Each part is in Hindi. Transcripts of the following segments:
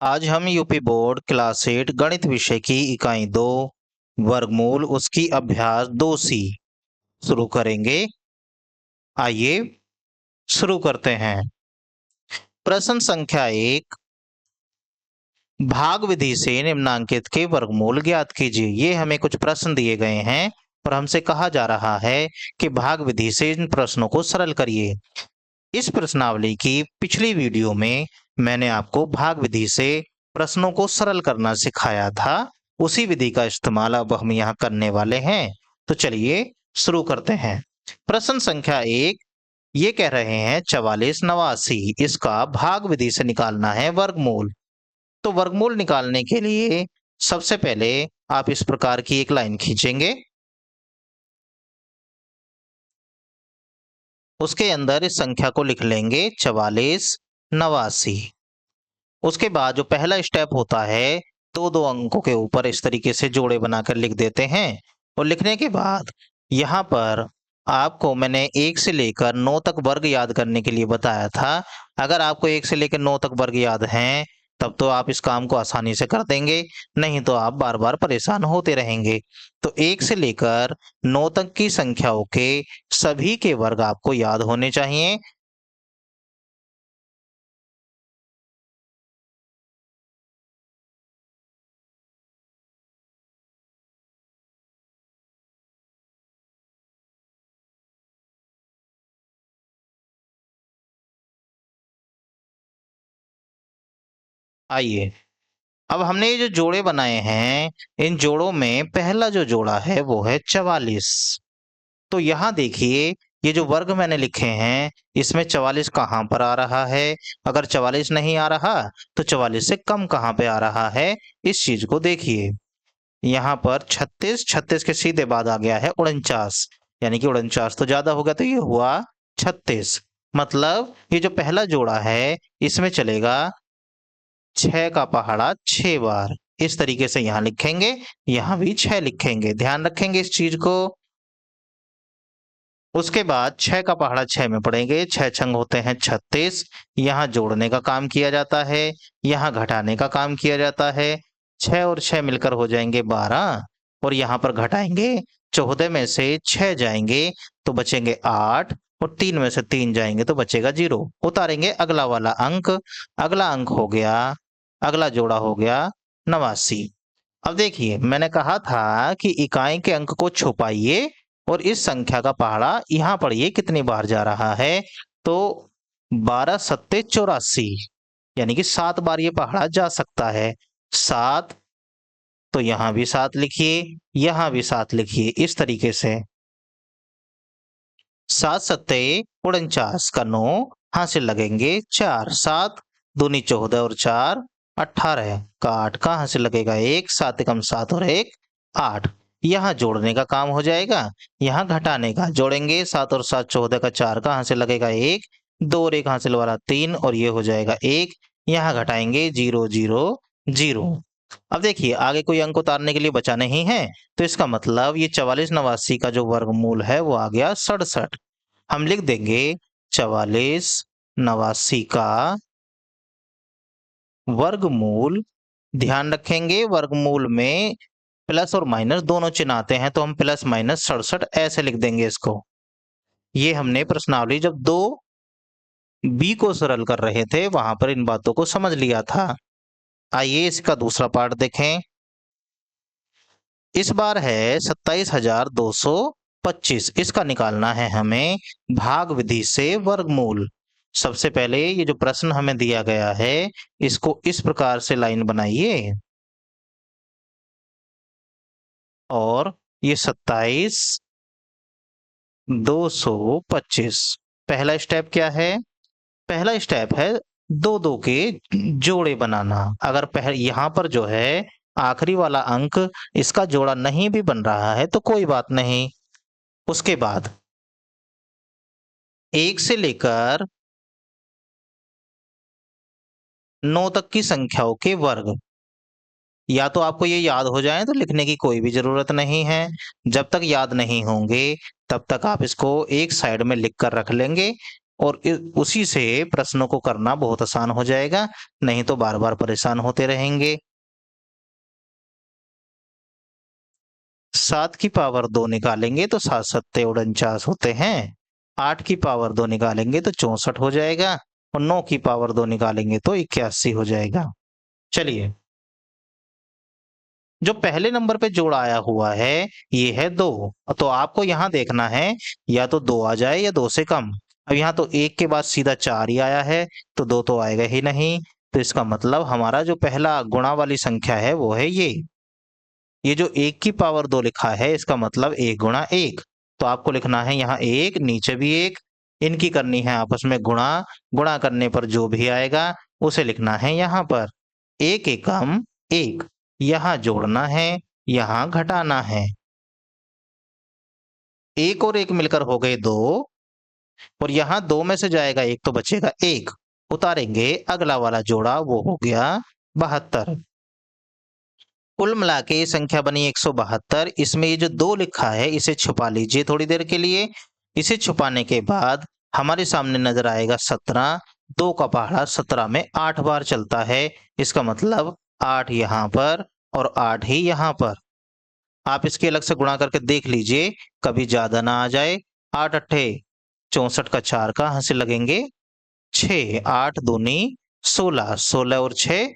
आज हम यूपी बोर्ड क्लास 8 गणित विषय की इकाई 2 वर्गमूल उसकी अभ्यास 2C शुरू करेंगे। आइए शुरू करते हैं। प्रश्न संख्या 1, भाग विधि से निम्नांकित के वर्गमूल ज्ञात कीजिए। ये हमें कुछ प्रश्न दिए गए हैं और हमसे कहा जा रहा है कि भाग विधि से इन प्रश्नों को सरल करिए। इस प्रश्नावली की पिछली वीडियो में मैंने आपको भाग विधि से प्रश्नों को सरल करना सिखाया था। उसी विधि का इस्तेमाल अब हम यहाँ करने वाले हैं। तो चलिए शुरू करते हैं। प्रश्न संख्या 1, ये कह रहे हैं 44 89, इसका भाग विधि से निकालना है वर्गमूल। तो वर्गमूल निकालने के लिए सबसे पहले आप इस प्रकार की एक लाइन खींचेंगे, उसके अंदर इस संख्या को लिख लेंगे 44 89। उसके बाद जो पहला स्टेप होता है, दो अंकों के ऊपर इस तरीके से जोड़े बनाकर लिख देते हैं। और लिखने के बाद यहाँ पर आपको मैंने 1 से लेकर 9 तक वर्ग याद करने के लिए बताया था। अगर आपको 1 से लेकर 9 तक वर्ग याद हैं, तब तो आप इस काम को आसानी से कर देंगे, नहीं तो आप बार बार परेशान होते रहेंगे। तो 1 से लेकर 9 तक की संख्याओं के सभी के वर्ग आपको याद होने चाहिए। आइए, अब हमने ये जो जोड़े बनाए हैं, इन जोड़ों में पहला जो जोड़ा है वो है 44। तो यहाँ देखिए, ये जो वर्ग मैंने लिखे हैं, इसमें 44 कहाँ पर आ रहा है? अगर 44 नहीं आ रहा तो 44 से कम कहाँ पे आ रहा है, इस चीज को देखिए। यहाँ पर 36, 36 के सीधे बाद आ गया है 49, यानी कि 49 तो ज्यादा हो गया, तो ये हुआ 36। मतलब ये जो पहला जोड़ा है, इसमें चलेगा 6 का पहाड़ा 6 बार। इस तरीके से यहाँ लिखेंगे, यहाँ भी 6 लिखेंगे, ध्यान रखेंगे इस चीज को। उसके बाद 6 का पहाड़ा 6 में पड़ेंगे, 6 छंग होते हैं 36। यहाँ जोड़ने का काम किया जाता है, यहाँ घटाने का काम किया जाता है। 6 और 6 मिलकर हो जाएंगे 12, और यहाँ पर घटाएंगे, 14 में से 6 जाएंगे तो बचेंगे 8, और 3 में से 3 जाएंगे तो बचेगा 0। उतारेंगे अगला वाला अंक। अगला अंक हो गया, अगला जोड़ा हो गया 89। अब देखिए, मैंने कहा था कि इकाई के अंक को छुपाइए और इस संख्या का पहाड़ा यहाँ पढ़िए कितनी बार जा रहा है। तो 12 सत्ते 84, यानी कि 7 बार ये पहाड़ा जा सकता है। 7, तो यहाँ भी 7 लिखिए, यहाँ भी 7 लिखिए, इस तरीके से। 7 सत्ते 49 का 9 हासिल लगेंगे 4, 7 दूनी 14 और 4 18 का 8 का हासिल लगेगा 1, 7 एकम 7 और 1 8। यहाँ जोड़ने का काम हो जाएगा, यहाँ घटाने का। जोड़ेंगे 7 और 7 14 का 4 का हासिल लगेगा 1, 2 और 1 हासिल वाला 3, और ये हो जाएगा 1। यहाँ घटाएंगे 0 0 0। अब देखिए, आगे कोई अंक उतारने के लिए बचा नहीं है, तो इसका मतलब ये 44 89 का जो वर्गमूल है वो आ गया 67। हम लिख देंगे 44 89 का वर्गमूल। ध्यान रखेंगे, वर्गमूल में प्लस और माइनस दोनों चिन्ह आते हैं, तो हम प्लस माइनस 67 ऐसे लिख देंगे इसको। ये हमने प्रश्नावली जब 2B को सरल कर रहे थे, वहां पर इन बातों को समझ लिया था। आइए इसका दूसरा पार्ट देखें। इस बार है 27,225, इसका निकालना है हमें भाग विधि से वर्गमूल। सबसे पहले ये जो प्रश्न हमें दिया गया है, इसको इस प्रकार से लाइन बनाइए, और ये 27,225। पहला स्टेप क्या है? पहला स्टेप है दो दो के जोड़े बनाना। अगर यहाँ पर जो है आखिरी वाला अंक, इसका जोड़ा नहीं भी बन रहा है तो कोई बात नहीं। उसके बाद 1 से लेकर 9 तक की संख्याओं के वर्ग, या तो आपको ये याद हो जाए तो लिखने की कोई भी जरूरत नहीं है। जब तक याद नहीं होंगे तब तक आप इसको एक साइड में लिख कर रख लेंगे। और उसी से प्रश्नों को करना बहुत आसान हो जाएगा, नहीं तो बार बार परेशान होते रहेंगे। 7 की पावर 2 निकालेंगे तो 7 सत्ते 49 होते हैं। 8 की पावर 2 निकालेंगे तो 64 हो जाएगा और 9 की पावर 2 निकालेंगे तो 81 हो जाएगा। चलिए, जो पहले नंबर पे जोड़ आया हुआ है ये है 2, तो आपको यहाँ देखना है या तो 2 आ जाए या 2 से कम। अब यहाँ तो 1 के बाद सीधा 4 ही आया है, तो 2 तो आएगा ही नहीं। तो इसका मतलब हमारा जो पहला गुणा वाली संख्या है वो है ये जो 1 की पावर 2 लिखा है इसका मतलब 1 गुणा 1। तो आपको लिखना है यहाँ 1, नीचे भी 1, इनकी करनी है आपस में गुणा। गुणा करने पर जो भी आएगा उसे लिखना है यहाँ पर। 1 एकम 1, यहाँ जोड़ना है, यहाँ घटाना है। 1 और 1 मिलकर हो गए 2, और यहाँ 2 में से जाएगा 1 तो बचेगा 1। उतारेंगे अगला वाला जोड़ा, वो हो गया 72। कुल मिला के ये संख्या बनी 172। इसमें ये जो 2 लिखा है इसे छुपा लीजिए थोड़ी देर के लिए। इसे छुपाने के बाद हमारे सामने नजर आएगा 17। 2 का पहाड़ा 17 में 8 बार चलता है, इसका मतलब 8 यहाँ पर और 8 ही यहाँ पर। आप इसके अलग से गुणा करके देख लीजिए, कभी ज्यादा ना आ जाए। 8 अट्ठे 64 का 4 कहाँ से लगेंगे? 6। 8 दूनी 16, 16 और 6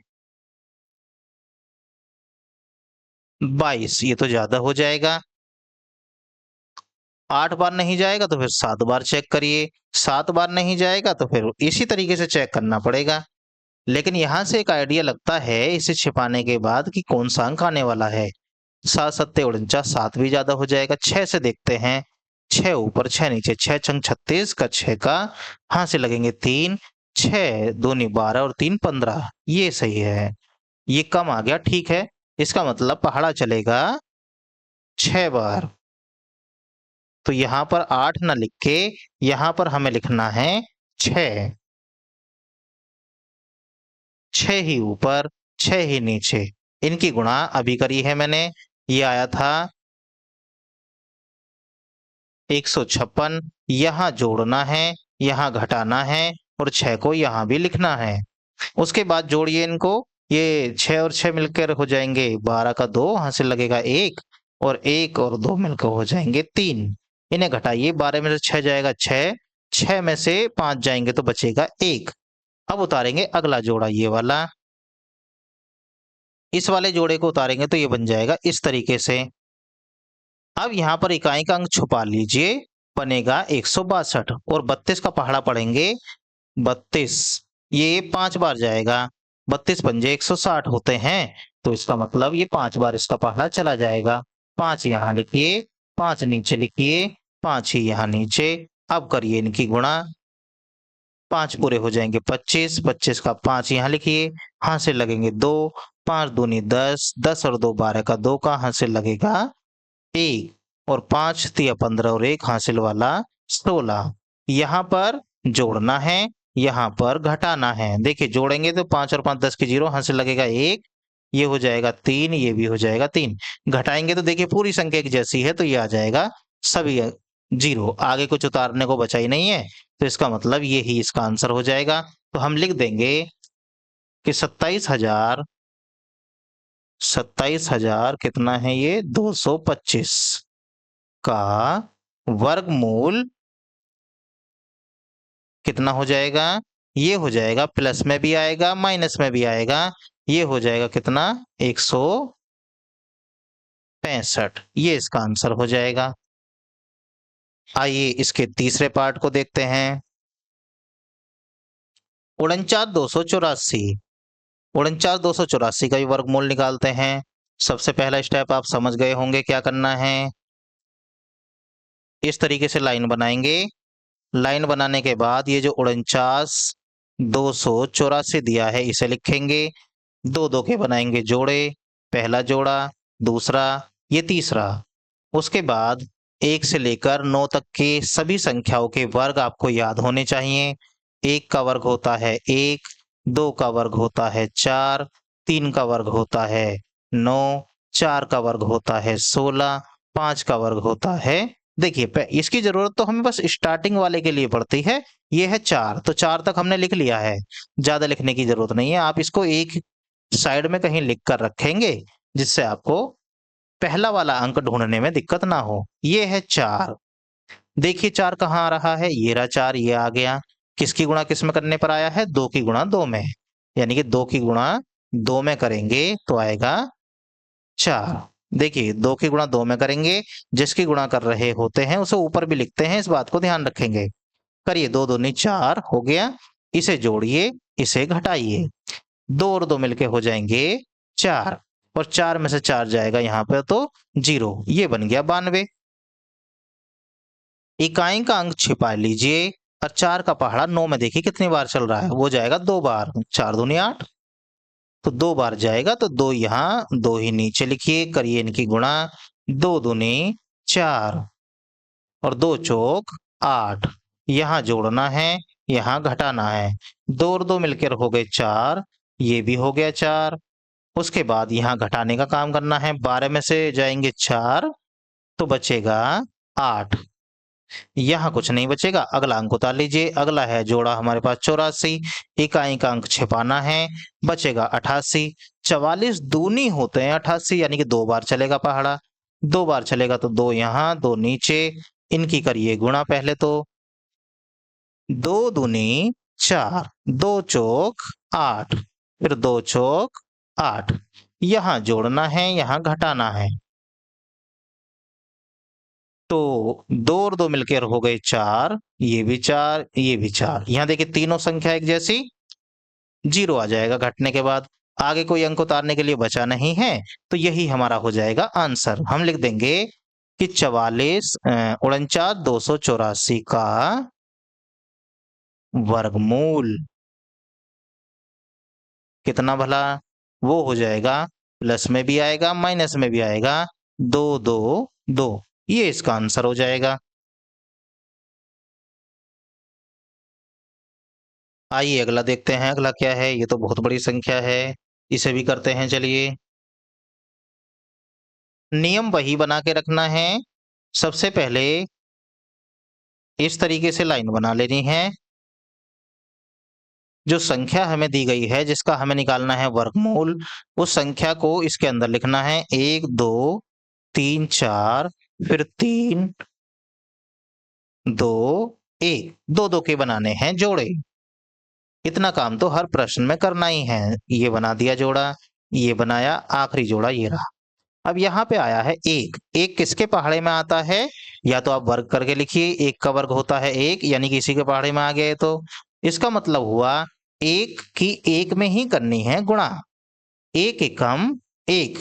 22, ये तो ज्यादा हो जाएगा। 8 बार नहीं जाएगा तो फिर 7 बार चेक करिए, 7 बार नहीं जाएगा तो फिर इसी तरीके से चेक करना पड़ेगा। लेकिन यहाँ से एक आइडिया लगता है इसे छिपाने के बाद कि कौन सा अंक आने वाला है। 7 सत्ते 49, 7 भी ज्यादा हो जाएगा। 6 से देखते हैं, 6 ऊपर 6 नीचे, 6 छंग 36 का 6 का हाँ से लगेंगे 3। 6 दूनी 12 और 3 15, ये सही है। ये कम आ गया, ठीक है। इसका मतलब पहाड़ा चलेगा 6 बार। तो यहाँ पर 8 ना लिख के यहाँ पर हमें लिखना है 6। 6 ही ऊपर 6 ही नीचे, इनकी गुणा अभी करी है मैंने। ये आया था 156, यहाँ जोड़ना है, यहाँ घटाना है और 6 को यहाँ भी लिखना है। उसके बाद जोड़िए इनको, ये 6 और 6 मिलकर हो जाएंगे 12 का 2, यहाँ से लगेगा 1 और 1 और 2 मिलकर हो जाएंगे 3। इन्हें घटाइए, 12 में से 6 जाएगा 6, 6 में से 5 जाएंगे तो बचेगा 1। अब उतारेंगे अगला जोड़ा, ये वाला। इस वाले जोड़े को उतारेंगे तो ये बन जाएगा इस तरीके से। अब यहाँ पर इकाई का अंक छुपा लीजिए, बनेगा 162 और 32 का पहाड़ा पढ़ेंगे 32, ये 5 बार जाएगा। 32 पंजे 160 होते हैं, तो इसका मतलब ये 5 बार इसका पहाड़ा चला जाएगा। 5 यहाँ लिखिए, 5 नीचे लिखिए, 5 ही यहाँ नीचे। अब करिए इनकी गुणा, 5 पूरे हो जाएंगे 25, 25 का 5 यहाँ लिखिए, हाँ से लगेंगे 2, 5 दूनी 10, 10 और 2 12 का 2 का हाँ से लगेगा 1, और 5 तिया 15 और 1 हासिल वाला 16। यहाँ पर जोड़ना है, यहाँ पर घटाना है। देखिए जोड़ेंगे तो 5 और 5 10 की 0, हासिल लगेगा 1, ये हो जाएगा 3, ये भी हो जाएगा 3। घटाएंगे तो देखिए पूरी संख्या एक जैसी है तो ये आ जाएगा सभी 0, आगे कुछ उतारने को बचा ही नहीं है, तो इसका मतलब ये ही इसका आंसर हो जाएगा। तो हम लिख देंगे कि 27,000 कितना है ये 225 का वर्गमूल कितना हो जाएगा? ये हो जाएगा, प्लस में भी आएगा माइनस में भी आएगा, ये हो जाएगा कितना 165, ये इसका आंसर हो जाएगा। आइए इसके तीसरे पार्ट को देखते हैं। 49,284, 49,284 का भी वर्गमूल निकालते हैं। सबसे पहला स्टेप आप समझ गए होंगे क्या करना है। इस तरीके से लाइन बनाएंगे। लाइन बनाने के बाद ये जो 49,284 दिया है इसे लिखेंगे। दो दो के बनाएंगे जोड़े, पहला जोड़ा, दूसरा, ये तीसरा। उसके बाद 1 से लेकर 9 तक के सभी संख्याओं के वर्ग आपको याद होने चाहिए। 1 का वर्ग होता है 1, 2 का वर्ग होता है 4, 3 का वर्ग होता है 9, 4 का वर्ग होता है 16, 5 का वर्ग होता है देखिए इसकी जरूरत तो हमें बस स्टार्टिंग वाले के लिए पड़ती है। ये है 4, तो 4 तक हमने लिख लिया है, ज्यादा लिखने की जरूरत नहीं है। आप इसको एक साइड में कहीं लिख कर रखेंगे जिससे आपको पहला वाला अंक ढूंढने में दिक्कत ना हो। ये है 4। देखिए 4 कहाँ आ रहा है, ये रहा 4, ये आ गया। किसकी गुणा किस में करने पर आया है, 2 की गुणा 2 में, यानी कि 2 की गुणा 2 में करेंगे तो आएगा 4। देखिए 2 की गुणा 2 में करेंगे, जिसकी गुणा कर रहे होते हैं उसे ऊपर भी लिखते हैं, इस बात को ध्यान रखेंगे। करिए, 2 दूनी 4 हो गया, इसे जोड़िए, इसे घटाइए, 2 और 2 मिलके हो जाएंगे 4, और 4 में से 4 जाएगा यहाँ पे तो 0, ये बन गया 92। इकाई का अंक छिपा लीजिए, और 4 का पहाड़ा 9 में देखिए कितनी बार चल रहा है, वो जाएगा 2 बार, 4 दूनी 8, तो 2 बार जाएगा, तो 2 यहाँ 2 ही नीचे लिखिए, करिए इनकी गुणा, 2 दूनी 4 और 2 चौक 8, यहाँ जोड़ना है, यहाँ घटाना है, 2 और 2 मिलकर हो गए 4, ये भी हो गया 4। उसके बाद यहाँ घटाने का काम करना है, 12 में से जाएंगे 4 तो बचेगा 8, यहाँ कुछ नहीं बचेगा। अगला अंक उतार लीजिए, अगला है जोड़ा हमारे पास 84, इकाई का अंक छिपाना है, बचेगा 88। 44 दूनी होते हैं 88, यानी कि 2 बार चलेगा पहाड़ा, 2 बार चलेगा तो 2 यहाँ 2 नीचे, इनकी करिए गुणा पहले तो, 2 दूनी 4, 2 चौक 8, फिर 2 चौक 8, यहाँ जोड़ना है, यहाँ घटाना है, तो 2 और 2 मिलकर हो गए 4, ये भी 4, ये भी 4। यहाँ देखिए तीनों संख्या एक जैसी, 0 आ जाएगा घटने के बाद, आगे कोई अंक उतारने के लिए बचा नहीं है, तो यही हमारा हो जाएगा आंसर। हम लिख देंगे कि 49 का वर्गमूल कितना भला, वो हो जाएगा, प्लस में भी आएगा माइनस में भी आएगा, 2 2 2, ये इसका आंसर हो जाएगा। आइए अगला देखते हैं, अगला क्या है, ये तो बहुत बड़ी संख्या है, इसे भी करते हैं चलिए। नियम वही बना के रखना है, सबसे पहले इस तरीके से लाइन बना लेनी है, जो संख्या हमें दी गई है जिसका हमें निकालना है वर्गमूल, उस संख्या को इसके अंदर लिखना है, 1 2 3 4, फिर 3 2 1, 2 2 के बनाने हैं जोड़े। इतना काम तो हर प्रश्न में करना ही है। ये बना दिया जोड़ा, ये बनाया, आखिरी जोड़ा ये रहा। अब यहाँ पे आया है 1, 1 किसके पहाड़े में आता है, या तो आप वर्ग करके लिखिए, 1 का वर्ग होता है 1, यानी कि इसी के पहाड़े में आ गए, तो इसका मतलब हुआ 1 की 1 में ही करनी है गुणा, 1 एकम 1।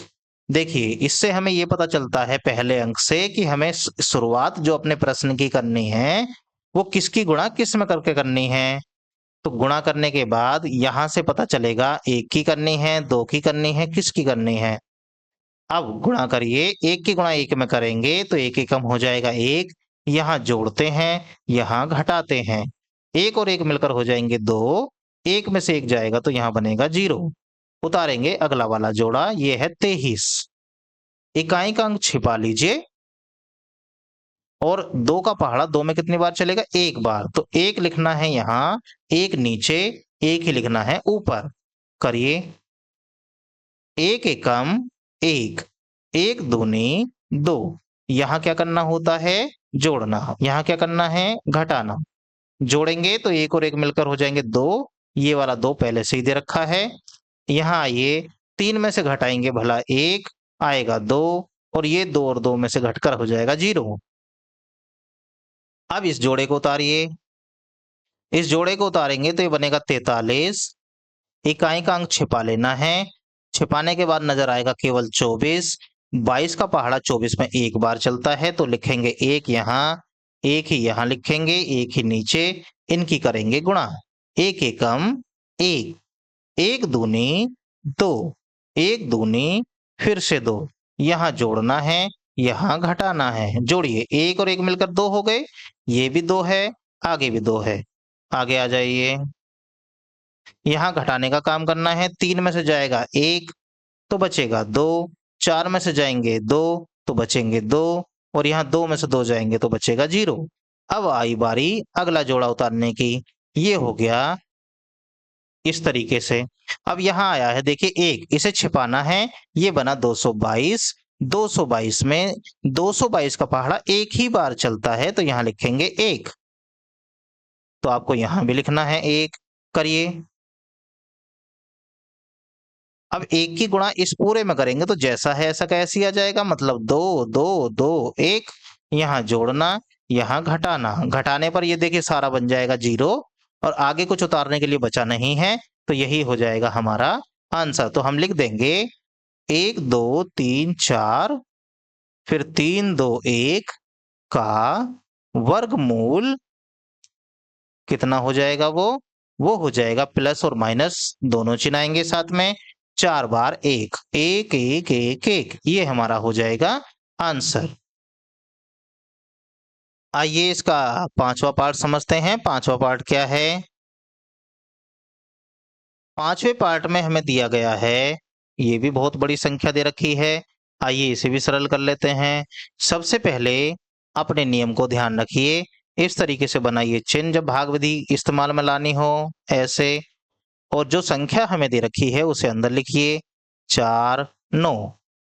देखिए इससे हमें ये पता चलता है पहले अंक से कि हमें शुरुआत जो अपने प्रश्न की करनी है वो किसकी गुणा किस में करके करनी है। तो गुणा करने के बाद यहां से पता चलेगा 1 की करनी है, 2 की करनी है, किसकी करनी है। अब गुणा करिए, 1 की गुणा 1 में करेंगे तो 1 एकम हो जाएगा 1, यहाँ जोड़ते हैं, यहाँ घटाते हैं, 1 और 1 मिलकर हो जाएंगे 2, 1 में से 1 जाएगा तो यहाँ बनेगा 0। उतारेंगे अगला वाला जोड़ा, ये है 23। इकाई का अंक छिपा लीजिए, और 2 का पहाड़ा 2 में कितनी बार चलेगा, 1 बार, तो 1 लिखना है यहाँ, 1 नीचे, 1 ही लिखना है ऊपर। करिए, 1 एकम 1, 1 दूनी 2, यहाँ क्या करना होता है, जोड़ना, यहाँ क्या करना है, घटाना। जोड़ेंगे तो 1 और 1 मिलकर हो जाएंगे 2, ये वाला 2 पहले से ही दे रखा है। यहाँ आइए, 3 में से घटाएंगे भला 1 आएगा 2, और ये 2 और 2 में से घटकर हो जाएगा 0। अब इस जोड़े को उतारिए, इस जोड़े को उतारेंगे तो ये बनेगा 43। इकाई का अंक छिपा लेना है, छिपाने के बाद नजर आएगा केवल 24। 22 का पहाड़ा 24 में 1 बार चलता है, तो लिखेंगे 1 यहाँ, 1 ही यहाँ लिखेंगे, 1 ही नीचे, इनकी करेंगे गुणा, 1 एकम 1, 1 दूनी 2, 1 दूनी फिर से 2, यहाँ जोड़ना है, यहाँ घटाना है। जोड़िए, 1 और 1 मिलकर 2 हो गए, ये भी 2 है, आगे भी 2 है। आगे आ जाइए, यहाँ घटाने का काम करना है, 3 में से जाएगा 1 तो बचेगा 2, 4 में से जाएंगे 2 तो बचेंगे 2, और यहाँ 2 में से 2 जाएंगे तो बचेगा 0। अब आई बारी अगला जोड़ा उतारने की। ये हो गया इस तरीके से। अब यहाँ आया है देखिए 1, इसे छिपाना है। ये बना 222। 222 में 222 का पहाड़ा एक ही बार चलता है तो यहाँ लिखेंगे 1। तो आपको यहाँ भी लिखना है 1। करिए। अब 1 की गुणा इस पूरे में करेंगे तो जैसा है ऐसा कैसे आ जाएगा, मतलब 2 2 2 1। यहाँ जोड़ना, यहाँ घटाना, घटाने पर ये देखिए सारा बन जाएगा 0 और आगे कुछ उतारने के लिए बचा नहीं है तो यही हो जाएगा हमारा आंसर। तो हम लिख देंगे 1 2 3 4 फिर 3 2 1 का वर्गमूल कितना हो जाएगा, वो हो जाएगा प्लस और माइनस दोनों चिन्ह आएंगे साथ में। 4 बार 1 1 1 1 1, ये हमारा हो जाएगा आंसर। आइए इसका 5वां पार्ट समझते हैं। 5वां पार्ट क्या है? 5वें पार्ट में हमें दिया गया है, ये भी बहुत बड़ी संख्या दे रखी है। आइए इसे भी सरल कर लेते हैं। सबसे पहले अपने नियम को ध्यान रखिए। इस तरीके से बनाइए चिन्ह जब भाग विधि इस्तेमाल में लानी हो, ऐसे। और जो संख्या हमें दे रखी है उसे अंदर लिखिए। 4 9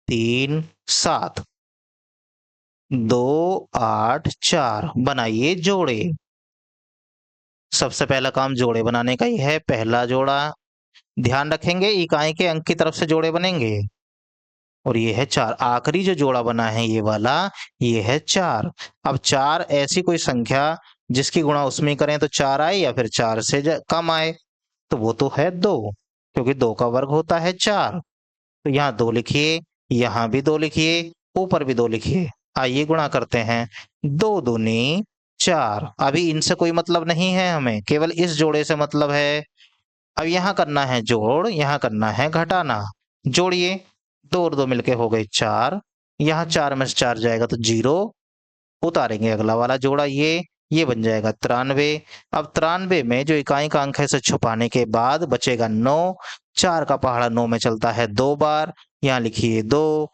3 7 2 8 4 बनाइए जोड़े। सबसे पहला काम जोड़े बनाने का ही है। पहला जोड़ा ध्यान रखेंगे इकाई के अंक की तरफ से जोड़े बनेंगे और ये है 4। आखिरी जो जोड़ा बना है ये वाला, ये है 4। अब 4 ऐसी कोई संख्या जिसकी गुणा उसमें करें तो 4 आए या फिर 4 से कम आए, तो वो तो है 2, क्योंकि 2 का वर्ग होता है 4। तो यहाँ 2 लिखिए, यहाँ भी 2 लिखिए, ऊपर भी 2 लिखिए। आइए गुणा करते हैं। 2 दूनी 4। अभी इनसे कोई मतलब नहीं है, हमें केवल इस जोड़े से मतलब है। अब यहाँ करना है जोड़, यहाँ करना है घटाना। जोड़िए, 2 और 2 मिलके हो गए 4। यहाँ 4 में से 4 जाएगा तो 0। उतारेंगे अगला वाला जोड़ा, ये बन जाएगा 93। अब 93 में जो इकाई का अंक है इसे छुपाने के बाद बचेगा 9। 4 का पहाड़ा 9 में चलता है 2 बार। यहाँ लिखिए 2,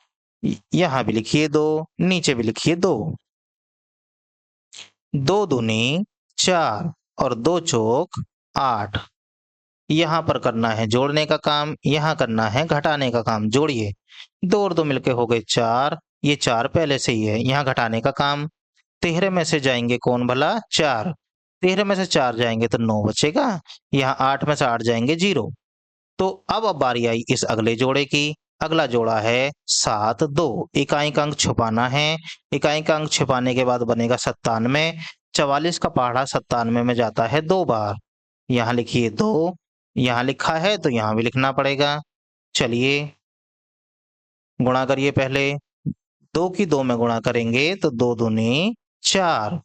यहाँ भी लिखिए 2, नीचे भी लिखिए 2। 2 दूनी 4 और 2 चौक 8। यहाँ पर करना है जोड़ने का काम, यहाँ करना है घटाने का काम। जोड़िए, 2 और 2 मिलके हो गए 4। ये 4 पहले से ही है। यहाँ घटाने का काम। 13 में से जाएंगे कौन भला? 4। 13 में से 4 जाएंगे तो 9 बचेगा। यहाँ 8 में से 8 जाएंगे 0। तो अब बारी आई इस अगले जोड़े की। अगला जोड़ा है 7 2। इकाई का अंक छुपाना है। इकाई का अंक छुपाने के बाद बनेगा 97। 44 का पहाड़ा 97 में जाता है 2 बार। यहाँ लिखिए 2, यहाँ लिखा है तो यहाँ भी लिखना पड़ेगा। चलिए गुणा करिए। पहले 2 की 2 में गुणा करेंगे तो 2 दूनी 4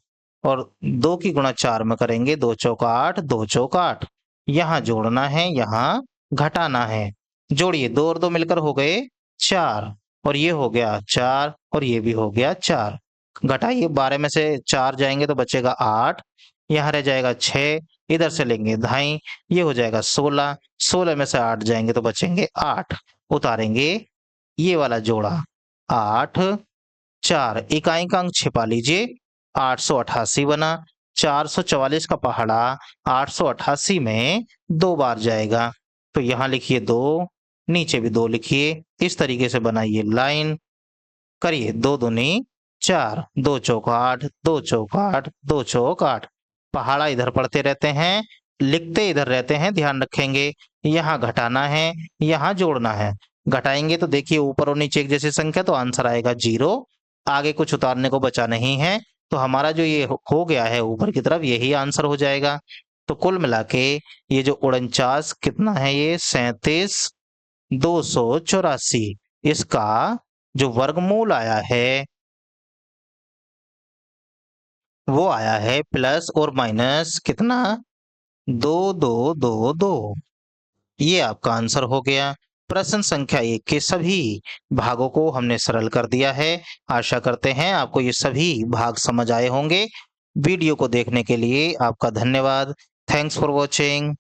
और 2 की गुणा 4 में करेंगे 2 चौक 8, 2 चौक 8। यहाँ जोड़ना है, यहाँ घटाना है। जोड़िए, 2 और 2 मिलकर हो गए 4 और ये हो गया 4 और ये भी हो गया 4। घटाइए, 12 में से 4 जाएंगे तो बचेगा 8। यहाँ रह जाएगा 6, इधर से लेंगे 2.5, ये हो जाएगा 16। 16 में से 8 जाएंगे तो बचेंगे 8। उतारेंगे ये वाला जोड़ा 8 4। इकाई का अंक छिपा लीजिए, 888 बना। 444 का पहाड़ा 888 में 2 बार जाएगा तो यहाँ लिखिए 2, नीचे भी 2 लिखिए। इस तरीके से बनाइए लाइन। करिए, 2 दूनी 4, 2 चौक 8, 2 चौक 8, 2 चौक 8। पहाड़ा इधर पढ़ते रहते हैं, लिखते इधर रहते हैं, ध्यान रखेंगे। यहाँ घटाना है, यहाँ जोड़ना है। घटाएंगे तो देखिए ऊपर और नीचे एक जैसी संख्या तो आंसर आएगा 0। आगे कुछ उतारने को बचा नहीं है तो हमारा जो ये हो गया है ऊपर की तरफ, यही आंसर हो जाएगा। तो कुल मिला के ये जो 49 कितना है, ये 37 284। इसका जो वर्गमूल आया है वो आया है प्लस और माइनस कितना, 2222। ये आपका आंसर हो गया। प्रश्न संख्या 1 के सभी भागों को हमने सरल कर दिया है। आशा करते हैं आपको ये सभी भाग समझ आए होंगे। वीडियो को देखने के लिए आपका धन्यवाद। Thanks for watching.